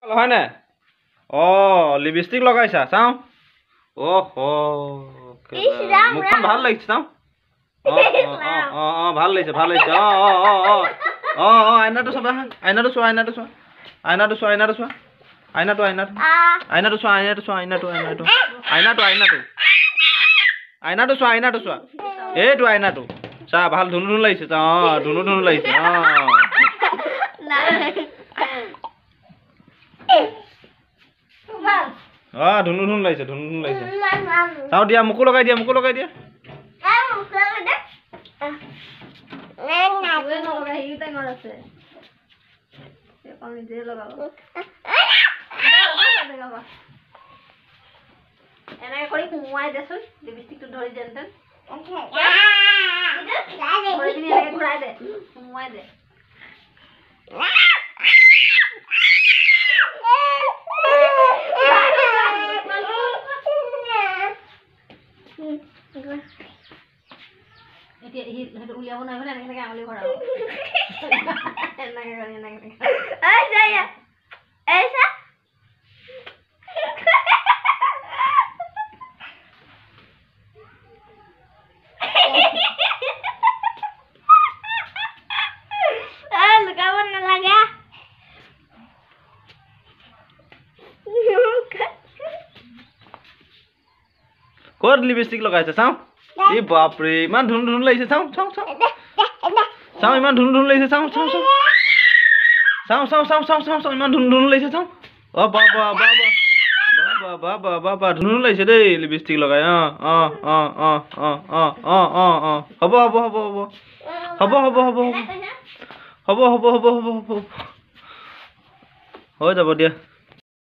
হয় না লিপষ্টিক লগাইছা চাও মুখখন ভাল লাগিছে চাও ভাল লাগিছে আইনাটো চাবা আইনাটো চোৱা এইটো আইনাটো চা ভাল ধুনু লাগিছে চা ধুনু লাগিছে ধুনু লাগিছে চাও দিয়া মোকো লগাই দিয়া এনেকে কৰি সোমোৱাই দেচোন লিপষ্টিকটো ধৰি যেনতেন ঘূৰাই দে সোমোৱাই দে এতিয়া সেইটো উলিয়াব নোৱাৰিব এনেকে আঙুলি ভৰাব ক'ত লিপষ্টিক লগাইছে চাও এই বাপৰে ইমান ধুনু লাগিছে চাও ইমান ধুনু লাগিছে চাও ইমান ধুনু লাগিছে চাও বাবা ধুনু লাগিছে দেই লিপষ্টিক লগাই হ'ব হৈ যাব দিয়া